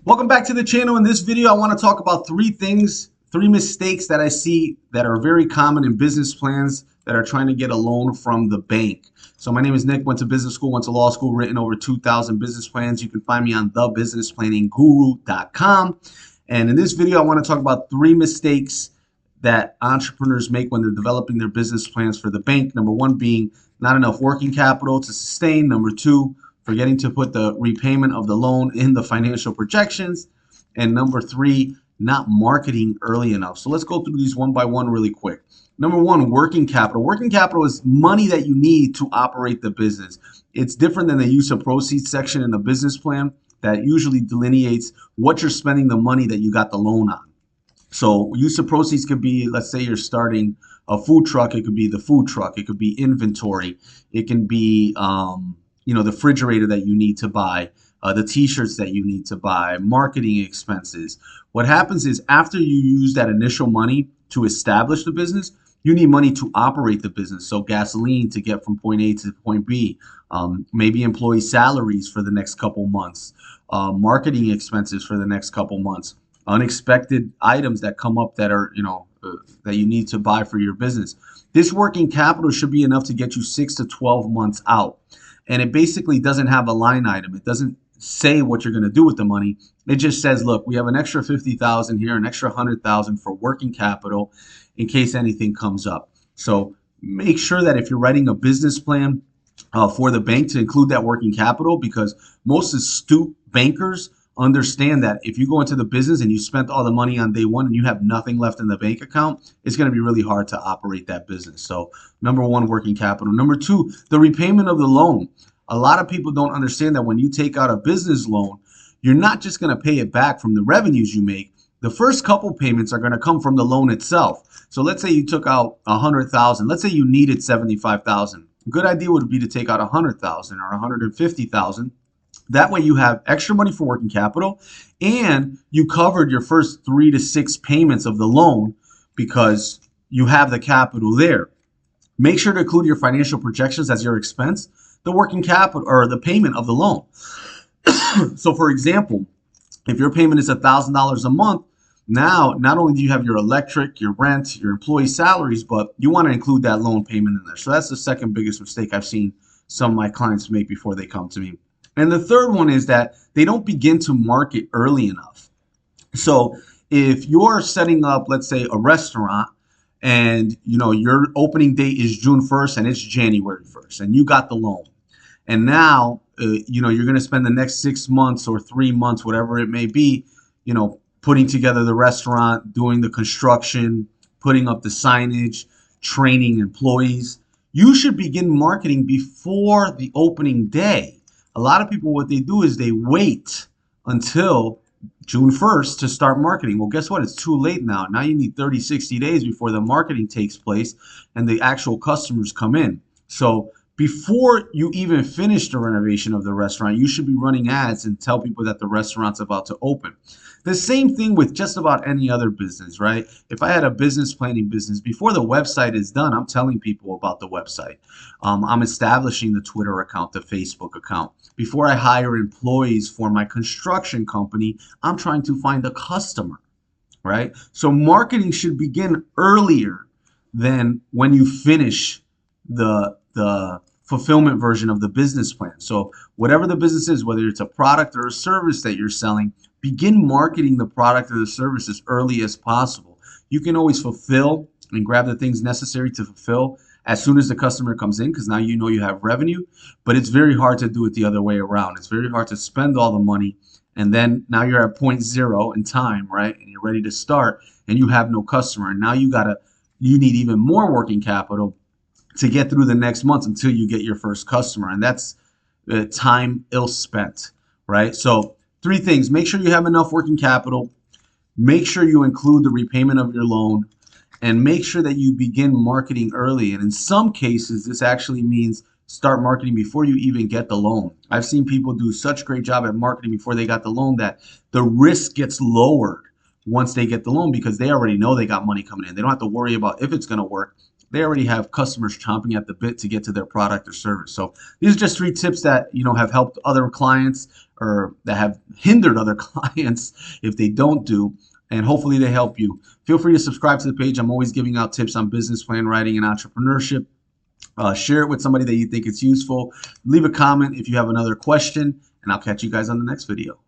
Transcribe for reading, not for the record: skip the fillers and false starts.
Welcome back to the channel. In this video, I want to talk about three mistakes that I see that are very common in business plans that are trying to get a loan from the bank. So my name is Nick, went to business school, went to law school, written over 2,000 business plans. You can find me on thebusinessplanningguru.com. And in this video, I want to talk about three mistakes that entrepreneurs make when they're developing their business plans for the bank. Number one being not enough working capital to sustain. Number two, forgetting to put the repayment of the loan in the financial projections. And number three, not marketing early enough. So let's go through these one by one really quick. Number one, working capital. Working capital is money that you need to operate the business. It's different than the use of proceeds section in a business plan that usually delineates what you're spending the money that you got the loan on. So use of proceeds could be, let's say you're starting a food truck. It could be the food truck. It could be inventory. It can be, the refrigerator that you need to buy, the t-shirts that you need to buy, marketing expenses. What happens is after you use that initial money to establish the business, you need money to operate the business. So gasoline to get from point A to point B, maybe employee salaries for the next couple months, marketing expenses for the next couple months, unexpected items that come up that are, that you need to buy for your business. This working capital should be enough to get you 6 to 12 months out. And it basically doesn't have a line item. It doesn't say what you're going to do with the money. It just says, look, we have an extra 50,000 here, an extra 100,000 for working capital in case anything comes up. So make sure that if you're writing a business plan for the bank to include that working capital, because most astute bankers understand that if you go into the business and you spent all the money on day one and you have nothing left in the bank account, it's going to be really hard to operate that business. So number one, working capital. Number two, the repayment of the loan. A lot of people don't understand that when you take out a business loan, you're not just going to pay it back from the revenues you make. The first couple payments are going to come from the loan itself. So let's say you took out 100,000. Let's say you needed 75,000. A good idea would be to take out 100,000 or 150,000. That way you have extra money for working capital and you covered your first 3 to 6 payments of the loan because you have the capital there. Make sure to include your financial projections as your expense, the working capital or the payment of the loan. So for example, if your payment is $1,000 a month, now not only do you have your electric, your rent, your employee salaries, but you want to include that loan payment in there. So that's the second biggest mistake I've seen some of my clients make before they come to me. And the third one is that they don't begin to market early enough. So if you're setting up, let's say, a restaurant and your opening date is June 1st and it's January 1st and you got the loan. And now, you're going to spend the next 6 months or 3 months, whatever it may be, putting together the restaurant, doing the construction, putting up the signage, training employees. You should begin marketing before the opening day. A lot of people, what they do is they wait until June 1st to start marketing. Well, guess what? It's too late now. Now you need 30, 60 days before the marketing takes place and the actual customers come in. So before you even finish the renovation of the restaurant, you should be running ads and tell people that the restaurant's about to open. The same thing with just about any other business, right? If I had a business planning business, before the website is done, I'm telling people about the website. I'm establishing the Twitter account, the Facebook account. Before I hire employees for my construction company, I'm trying to find a customer, right? So marketing should begin earlier than when you finish the fulfillment version of the business plan. So whatever the business is, whether it's a product or a service that you're selling, begin marketing the product or the service as early as possible. You can always fulfill and grab the things necessary to fulfill as soon as the customer comes in, because now you have revenue, but it's very hard to do it the other way around. It's very hard to spend all the money and then now you're at point zero in time, right? And you're ready to start and you have no customer. And now you need even more working capital to get through the next month until you get your first customer. And that's time ill spent, right? So 3 things: make sure you have enough working capital, make sure you include the repayment of your loan, and make sure that you begin marketing early. And in some cases, this actually means start marketing before you even get the loan. I've seen people do such a great job at marketing before they got the loan that the risk gets lowered once they get the loan because they already know they got money coming in. They don't have to worry about if it's going to work. they already have customers chomping at the bit to get to their product or service. So these are just 3 tips that have helped other clients or that have hindered other clients if they don't do, and hopefully they help you. Feel free to subscribe to the page. I'm always giving out tips on business plan writing and entrepreneurship. Share it with somebody that you think it's useful. Leave a comment if you have another question, and I'll catch you guys on the next video.